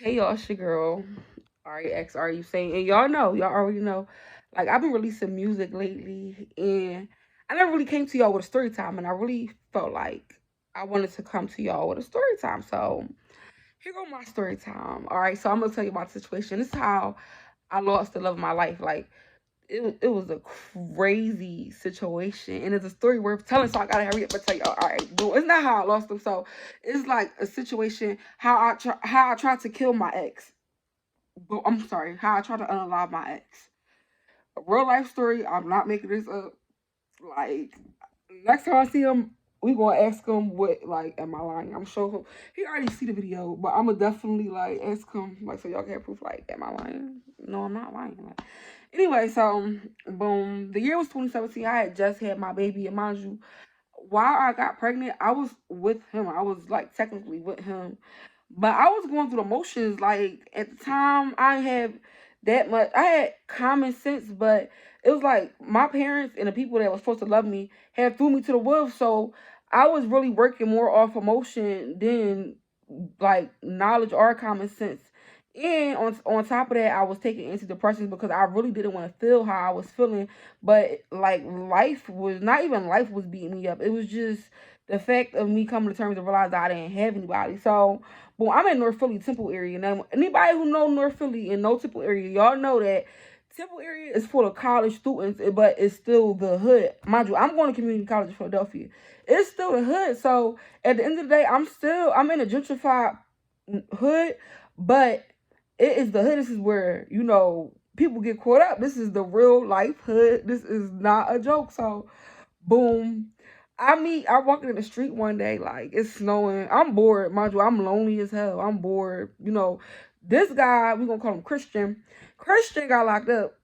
Hey y'all, it's your girl, REX, are you saying? And y'all already know. Like I've been releasing music lately, and I never really came to y'all with a story time, and I really felt like I wanted to come to y'all with a story time. So here go my story time. All right, so I'm gonna tell you about the situation. This is how I lost the love of my life. Like it was a crazy situation, and it's a story worth telling. So I gotta hurry up and tell y'all. All right, no, it's not how I lost them. So it's like a situation how I tried to kill my ex. But I'm sorry, how I tried to unalive my ex. A real life story. I'm not making this up. Like next time I see him, we gonna ask him what like am I lying? I'm sure he already see the video, but I'ma definitely like ask him like so y'all can have proof like am I lying? No, I'm not lying. Like, anyway, so boom, the year was 2017. I had just had my baby, and mind you, while I got pregnant, I was with him. I was like technically with him, but I was going through the motions. Like at the time, I had that much. I had common sense, but it was like my parents and the people that were supposed to love me had threw me to the wolves. So I was really working more off emotion than like knowledge or common sense. And on top of that, I was taking antidepressants because I really didn't want to feel how I was feeling. But like life was not even life was beating me up. It was just the fact of me coming to terms and realize that I didn't have anybody. So, well, I'm in North Philly, Temple area. Now, anybody who know North Philly and know Temple area, y'all know that Temple area is full of college students, but it's still the hood. Mind you, I'm going to community college in Philadelphia. It's still the hood. So at the end of the day, I'm in a gentrified hood, but it is the hood. This is where people get caught up. This is the real life hood. This is not a joke. So boom. I walking in the street one day, like it's snowing. I'm bored, mind you. I'm lonely as hell. I'm bored. This guy, we gonna call him Christian. Christian got locked up.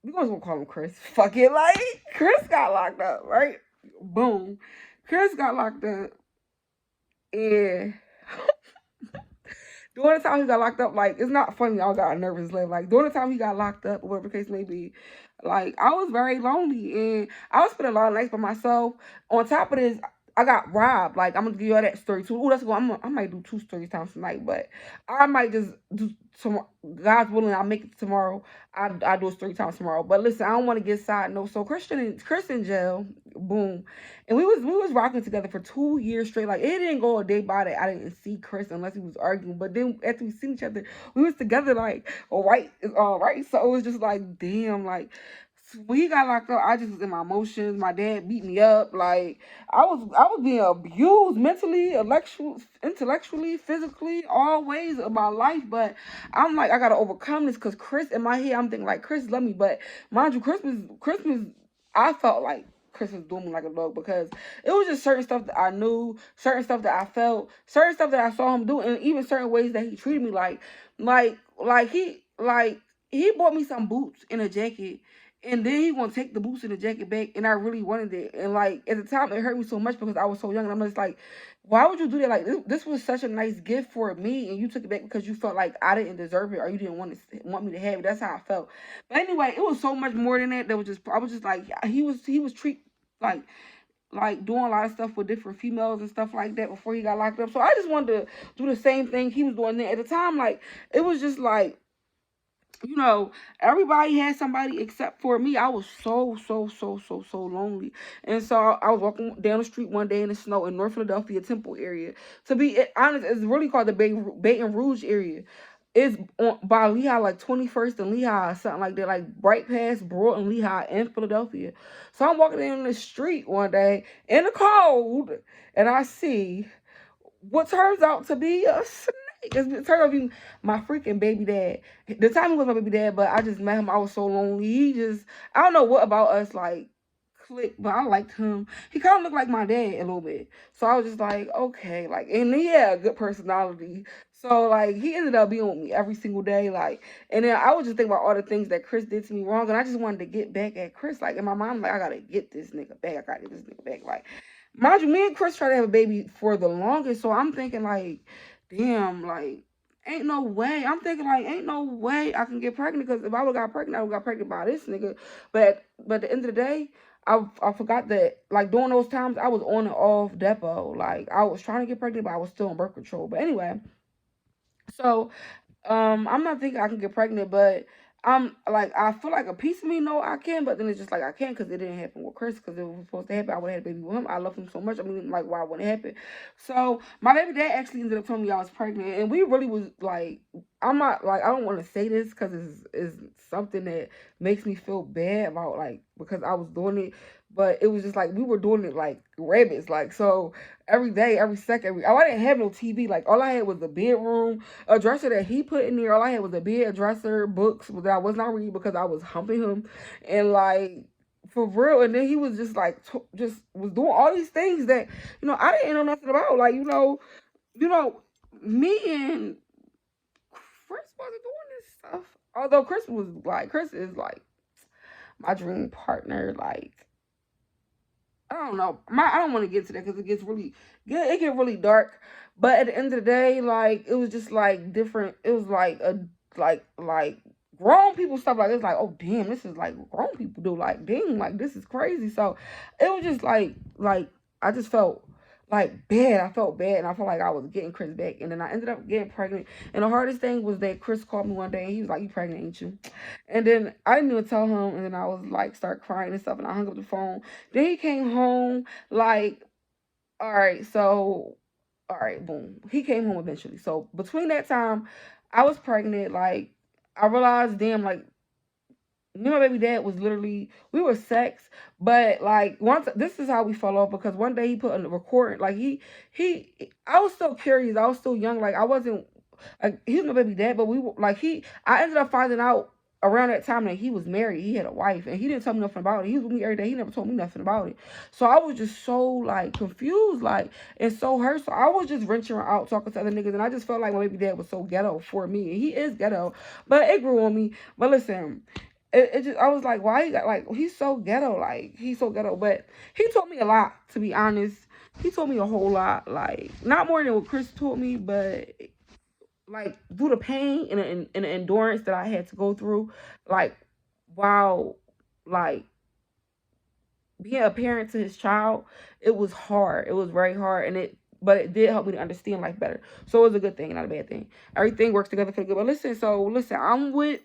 We gonna call him Chris. Fuck it, like Chris got locked up, right? Boom. Chris got locked up, and during the time he got locked up, like it's not funny. I got a nervous laugh. Like during the time he got locked up, or whatever the case may be, like I was very lonely and I was spending a lot of nights by myself. On top of this, I got robbed. Like I'm gonna give you all that story too. Oh, that's good. I might do two story times tonight, but I might just do tomorrow. God's willing, I'll make it tomorrow. I do it 3 times tomorrow. But listen, I don't want to get side notes. So Chris in jail, boom, and we was rocking together for 2 years straight. Like it didn't go a day by that I didn't see Chris unless he was arguing. But then after we seen each other, we was together like all right, it's all right. So it was just like damn, like when he got locked up, I just was in my emotions. My dad beat me up. Like I was being abused mentally, intellectually, physically, all ways of my life. But I'm like, I gotta overcome this because Chris in my head, I'm thinking like Chris love me. But mind you, Christmas, I felt like Chris was doing me like a dog because it was just certain stuff that I knew, certain stuff that I felt, certain stuff that I saw him do, and even certain ways that he treated me like he bought me some boots and a jacket, and then he gonna take the boots and the jacket back, and I really wanted it. And like at the time, it hurt me so much because I was so young, and I'm just like, why would you do that? Like this was such a nice gift for me, and you took it back because you felt like I didn't deserve it or you didn't want me to have it. That's how I felt. But anyway, it was so much more than that. That was just I was just like he was treat like doing a lot of stuff with different females and stuff like that before he got locked up. So I just wanted to do the same thing he was doing there. At the time, like it was just like everybody had somebody except for me. I was so lonely. And so I was walking down the street one day in the snow in North Philadelphia, Temple area. To be honest, it's really called the Baton Rouge area. It's by Lehigh, like 21st and Lehigh, something like that, like right past Broad and Lehigh in Philadelphia. So I'm walking down the street one day in the cold, and I see what turns out to be a snake. It turned out to be my freaking baby dad. The time he was my baby dad, but I just met him. I was so lonely. I don't know what about us, like, clicked, but I liked him. He kind of looked like my dad a little bit. So I was just like, okay. Like, and he had a good personality. So, like, he ended up being with me every single day. Like, and then I was just thinking about all the things that Chris did to me wrong. And I just wanted to get back at Chris. Like, in my mind, like, I got to get this nigga back. I got to get this nigga back. Like, mind you, me and Chris tried to have a baby for the longest, so I'm thinking like, damn, like, ain't no way. I'm thinking like, ain't no way I can get pregnant because if I would got pregnant, I would got pregnant by this nigga. But at the end of the day, I forgot that like during those times I was on and off depot. Like I was trying to get pregnant, but I was still on birth control. But anyway, so I'm not thinking I can get pregnant, but I'm like I feel like a piece of me know I can, but then it's just like I can't because it didn't happen with Chris because it was supposed to happen. I would have had a baby with him. I love him so much. I mean, like why wouldn't it happen? So my baby dad actually ended up telling me I was pregnant, and we really was like, I'm not like I don't want to say this because it's something that makes me feel bad about like because I was doing it, but it was just like we were doing it like rabbits, like so every day, every second. I didn't have no TV. Like all I had was the bedroom a dresser that he put in there. All I had was a bed, a dresser, books that I was not reading because I was humping him, and like for real. And then he was just like just was doing all these things that I didn't know nothing about. Like you know, me and Chris wasn't doing this stuff. Although Chris is like my dream partner. Like I don't know. I don't want to get to that because it get really dark. But at the end of the day, like it was just like different. It was like a like grown people stuff like it's like oh damn this is like grown people do like dang like this is crazy. So it was just like I just felt like bad. I felt bad and I felt like I was getting Chris back and then I ended up getting pregnant. And the hardest thing was that Chris called me one day and he was like, "You pregnant, ain't you?" And then I didn't even tell him and then I was like start crying and stuff and I hung up the phone. Then he came home like, all right, so all right, boom. He came home eventually. So between that time, I was pregnant. Like I realized, damn, like me and my baby dad was literally we were sex, but like once this is how we fell off because one day he put on the recording. Like he I was still curious. I was still young. Like I wasn't like he was my baby dad, but we were like he. I ended up finding out around that time that he was married. He had a wife, and he didn't tell me nothing about it. He was with me every day. He never told me nothing about it. So I was just so like confused, like and so hurt. So I was just venturing out talking to other niggas, and I just felt like my baby dad was so ghetto for me. And he is ghetto, but it grew on me. But listen. It just I was like, why he got like he's so ghetto, like he's so ghetto. But he taught me a lot, to be honest. He told me a whole lot, like not more than what Chris taught me, but like through the pain and the endurance that I had to go through, like while like being a parent to his child, it was hard. It was very hard, and but it did help me to understand life better. So it was a good thing, not a bad thing. Everything works together for the good. But listen, I'm with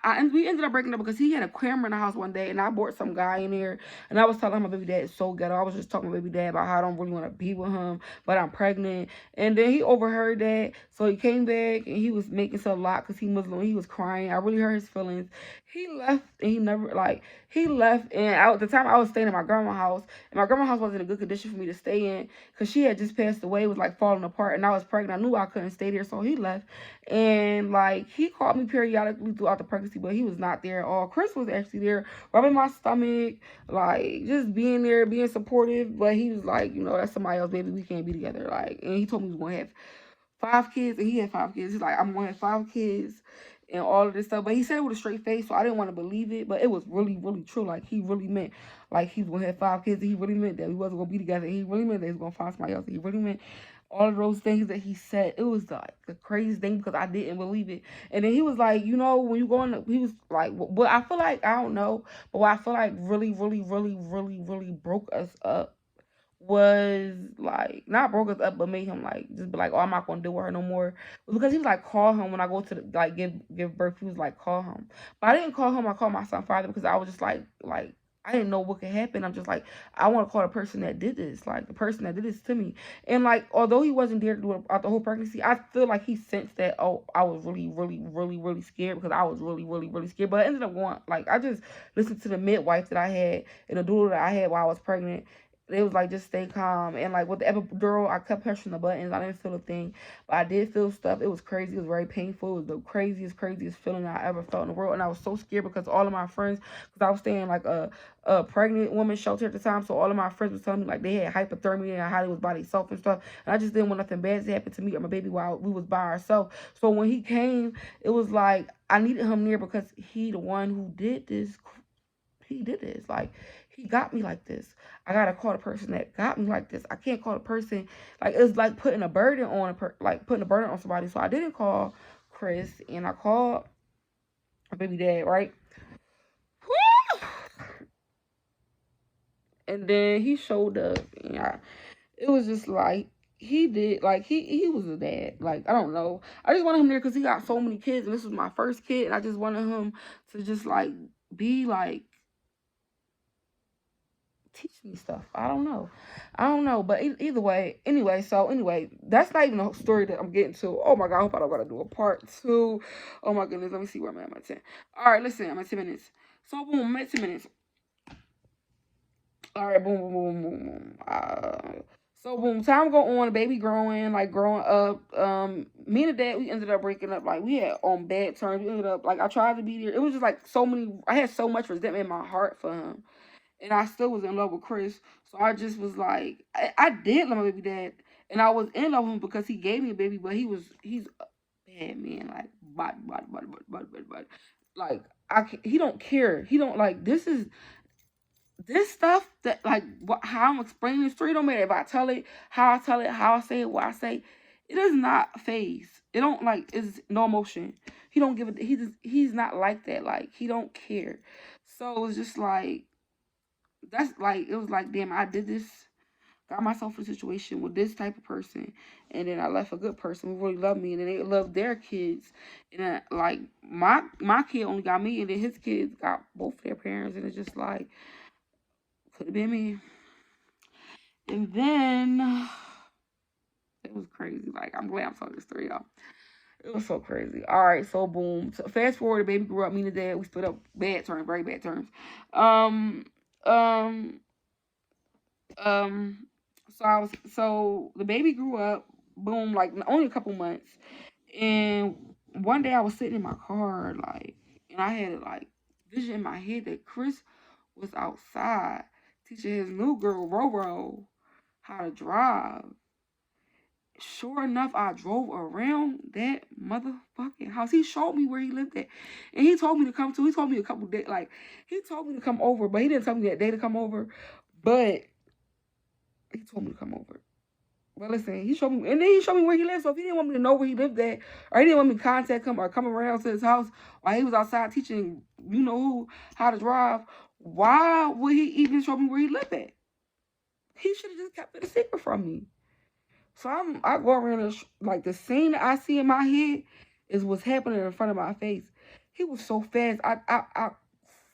and we ended up breaking up because he had a camera in the house one day, and I brought some guy in there, and I was telling him my baby dad is so ghetto. I was just talking to my baby dad about how I don't really want to be with him, but I'm pregnant, and then he overheard that, so he came back and he was making some lot because he Muslim. He was crying. I really hurt his feelings. He left, and he never like he left, and at the time I was staying in my grandma's house, and my grandma's house wasn't in a good condition for me to stay in because she had just passed away, it was like falling apart, and I was pregnant. I knew I couldn't stay there, so he left. And like he called me periodically throughout the pregnancy, but he was not there at all. Chris was actually there, rubbing my stomach, like just being there, being supportive. But he was like, that's somebody else, baby. We can't be together. Like, and he told me he was gonna have 5 kids, and he had 5 kids. He's like, I'm gonna have 5 kids, and all of this stuff. But he said it with a straight face, so I didn't want to believe it. But it was really, really true. Like he really meant, like he was gonna have 5 kids. And he really meant that we wasn't gonna be together. And he really meant that he was gonna find somebody else. And he really meant all of those things that he said. It was like the craziest thing because I didn't believe it. And then he was like, when you go in, he was like, what I feel like I don't know, but what I feel like really, really, really, really, really broke us up was like not broke us up but made him like just be like, oh, I'm not gonna deal with her no more. Because he was like, call him when I go to like give birth. He was like, call him. But I didn't call him. I called my son father because I was just like I didn't know what could happen. I'm just like, I want to call the person that did this, like the person that did this to me. And like, although he wasn't there to do it out the whole pregnancy, I feel like he sensed that, oh, I was really, really, really, really scared because I was really, really, really scared. But I ended up going, like, I just listened to the midwife that I had and the doula that I had while I was pregnant. It was like just stay calm and like with the epidural, I kept pressing the buttons. I didn't feel a thing, but I did feel stuff. It was crazy. It was very painful. It was the craziest feeling I ever felt in the world, and I was so scared because all of my friends, because I was staying like a pregnant woman shelter at the time, so all of my friends was telling me like they had hypothermia and how they was by themselves and stuff, and I just didn't want nothing bad to happen to me or my baby while we was by ourselves. So when he came, it was like I needed him near because he the one who did this. He did this. Like, he got me like this. I gotta call the person that got me like this. I can't call the person like it's like putting a burden on like putting a burden on somebody. So I didn't call Chris and I called my baby dad, right? And then he showed up. Yeah, it was just like he did like he was a dad. Like I don't know. I just wanted him there because he got so many kids, and this was my first kid, and I just wanted him to just like be like teach me stuff. I don't know. I don't know. But either way, anyway. So anyway, that's not even the story that I'm getting to. Oh my god, I hope I don't gotta do a part two. Oh my goodness, let me see where I'm at. I'm at 10. All right, listen, I'm at 10 minutes. So boom, I'm at 10 minutes. All right, boom, boom, boom, boom, boom. So boom, time go on, the baby growing, like growing up. Me and the dad, we ended up breaking up. Like we had on bad terms. We ended up like I tried to be there. It was just like so many. I had so much resentment in my heart for him, and I still was in love with Chris. So I just was like, I did love my baby dad, and I was in love with him because he gave me a baby. But he's a bad man, like but like he don't care. He don't like this stuff that like how I'm explaining the story. Don't matter if I tell it, how I say it, what I say. It is not phase. It don't like it's no emotion. He don't give it. He's not like that. Like he don't care. So it's just like that's like it was like damn. I did this. Got myself in a situation with this type of person, and then I left a good person who really loved me, and then they loved their kids, and then, like my kid only got me, and then his kids got both their parents, and it's just like could have been me. And then it was crazy. Like I'm glad I'm telling this story, y'all. It was so crazy. All right, so boom. So fast forward, the baby grew up. Me and the dad, we split up. Bad terms, very bad terms. Um, um, um. So the baby grew up. Boom, like only a couple months. And one day I was sitting in my car, like, and I had like vision in my head that Chris was outside teaching his new girl Roro how to drive. Sure enough, I drove around that motherfucking house. He showed me where he lived at. And he told me to come to. He told me a couple days, like, he told me to come over, but he didn't tell me that day to come over. But he told me to come over. But listen, he showed me, and then he showed me where he lived. So if he didn't want me to know where he lived at, or he didn't want me to contact him or come around to his house while he was outside teaching, you know who, how to drive, why would he even show me where he lived at? He should have just kept it a secret from me. So I go around and like the scene that I see in my head is what's happening in front of my face. He was so fast. I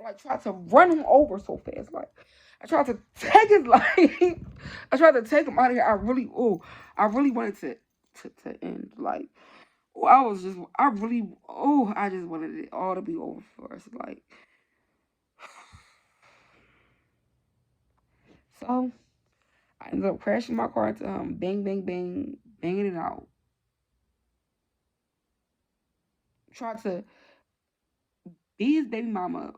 like tried to run him over so fast. Like I tried to take his life. I tried to take him out of here. I really wanted to end. Like I just wanted it all to be over for us. Like so I ended up crashing my car into him, bang, bang, bang, banging it out. Tried to be his baby mama,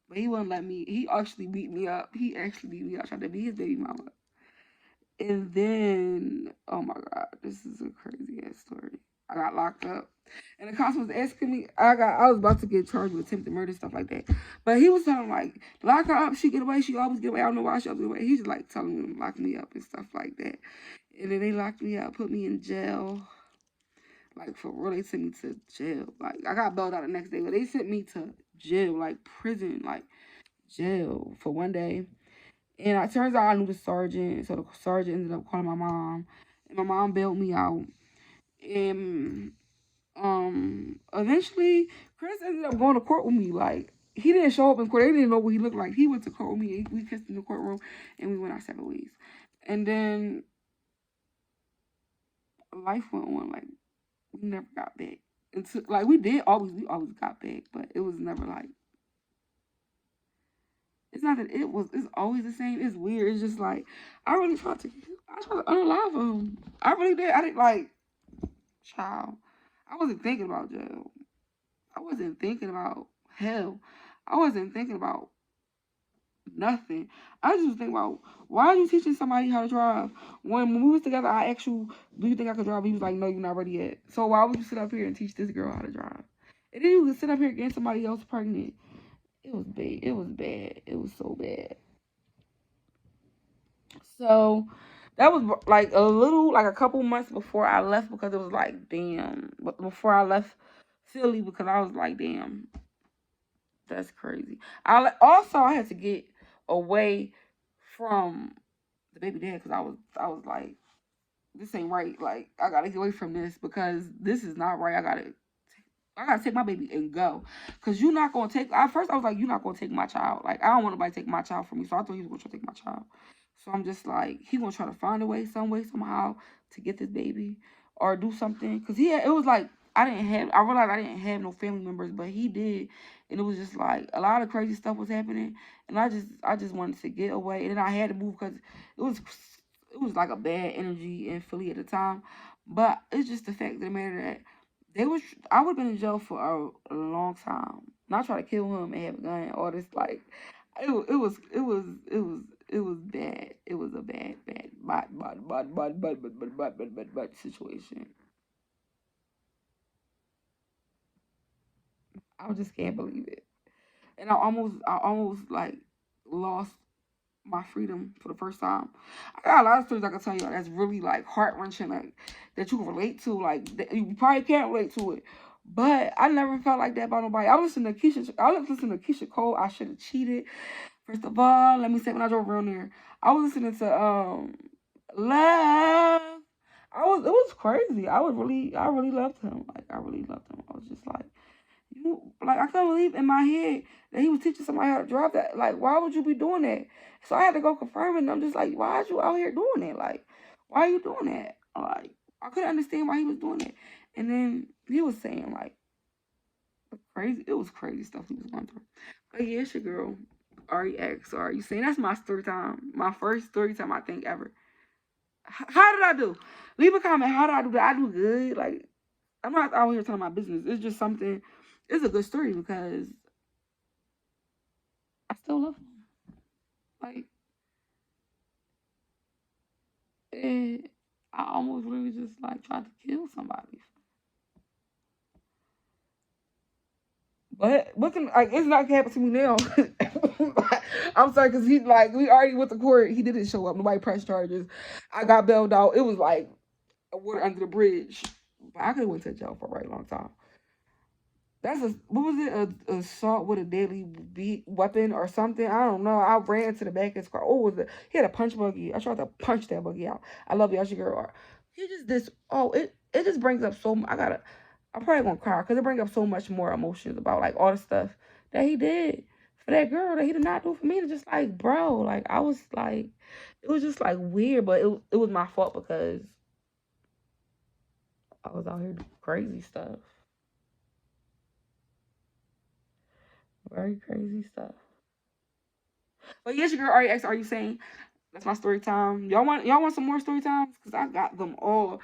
but he wouldn't let me. He actually beat me up. He actually beat me up. Tried to be his baby mama, and then oh my god, this is a crazy ass story. I got locked up, and the cops was asking me. I was about to get charged with attempted murder stuff like that, but he was telling like lock her up. She get away. She always get away. I don't know why she always get away. He's just like telling me to lock me up and stuff like that, and then they locked me up, put me in jail. Like for real, they sent me to jail. Like I got bailed out the next day, but they sent me to jail, like prison, like jail for one day. And it turns out I knew the sergeant, so the sergeant ended up calling my mom, and my mom bailed me out. And eventually Chris ended up going to court with me. Like he didn't show up in court. They didn't know what he looked like. He went to court with me. We kissed in the courtroom, and we went our separate ways. And then life went on. Like we never got back. Until like we always got back, but it was never like it's not that it's always the same. It's weird. It's just like I tried to unalive him. I really did. I didn't like child. I wasn't thinking about jail. I wasn't thinking about hell. I wasn't thinking about nothing. I just was thinking about why are you teaching somebody how to drive? When we was together, I asked you, do you think I could drive? He was like, no, you're not ready yet. So why would you sit up here and teach this girl how to drive? And then you could sit up here getting somebody else pregnant. It was bad. It was bad. It was so bad. So that was like like a couple months before I left because it was like, damn. But before I left Philly because I was like, damn, that's crazy. I had to get away from the baby dad because I was like this ain't right. Like, I gotta get away from this because this is not right. I gotta take my baby and go. Cause you're not gonna take. At first, I was like, you're not gonna take my child. Like, I don't want nobody to take my child from me. So I thought he was gonna try to take my child. So I'm just like, he gonna try to find a way, some way, somehow, to get this baby or do something. Cause it was like I realized I didn't have no family members, but he did, and it was just like a lot of crazy stuff was happening, and I just wanted to get away, and then I had to move because it was it was like a bad energy in Philly at the time. But it's just the fact of the matter that they was I would have been in jail for a long time. Not try to kill him and have a gun. All this like it was bad. It was a bad situation. I just can't believe it. And I almost like lost my freedom for the first time. I got a lot of stories I can tell you that's really like heart wrenching, like that you can relate to. Like that you probably can't relate to it, but I never felt like that about nobody. I was listening to Keisha. I was listening to Keisha Cole. I should have cheated. First of all, let me say when I drove around there, I was listening to Love. It was crazy. I really loved him. Like I really loved him. I was just like like I couldn't believe in my head that he was teaching somebody how to drive that. Like, why would you be doing that? So I had to go confirm it. And I'm just like, why are you out here doing that? Like, why are you doing that? Like, I couldn't understand why he was doing it. And then he was saying like crazy. It was crazy stuff he was going through. But yeah, it's your girl, REX. Are you saying that's my story time? My first story time I think ever. How did I do? Leave a comment. How did I do? Did I do good? Like, I'm not out here telling my business. It's just something. It's a good story because I still love him. Like, it, I almost really just like tried to kill somebody. But what can like it's not happening to me now. I'm sorry because he like we already went to court. He didn't show up. Nobody pressed charges. I got bailed out. It was like a water under the bridge. But I could have went to jail for a very long time. That's a what was it? A assault with a deadly weapon or something? I don't know. I ran to the back of his car. Oh, was it? He had a punch buggy. I tried to punch that buggy out. I love you, girl. He just this. Oh, it just brings up so. I gotta. I'm probably gonna cry because it brings up so much more emotions about like all the stuff that he did for that girl that he did not do for me. To just like, bro, like I was like, it was just like weird, but it was my fault because I was out here doing crazy stuff, very crazy stuff. But yes, your girl REX, are you saying that's my story time? Y'all want some more story times? Cause I got them all.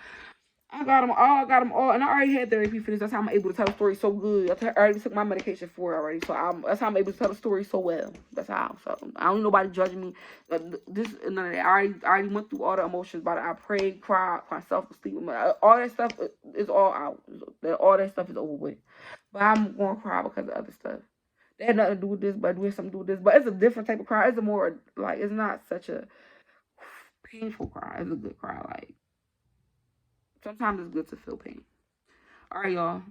I got them all. I got them all, and I already had therapy for this. That's how I'm able to tell a story so good. I already took my medication for it already, so that's how I'm able to tell a story so well. That's how. So I don't need nobody judging me. This none of that. I already went through all the emotions about it. I prayed, cried, myself to sleep. All that stuff is all out. All that stuff is over with. But I'm gonna cry because of other stuff. That had nothing to do with this, but with something to do with this. But it's a different type of cry. It's a more like it's not such a painful cry. It's a good cry. Like sometimes it's good to feel pain. All right, y'all.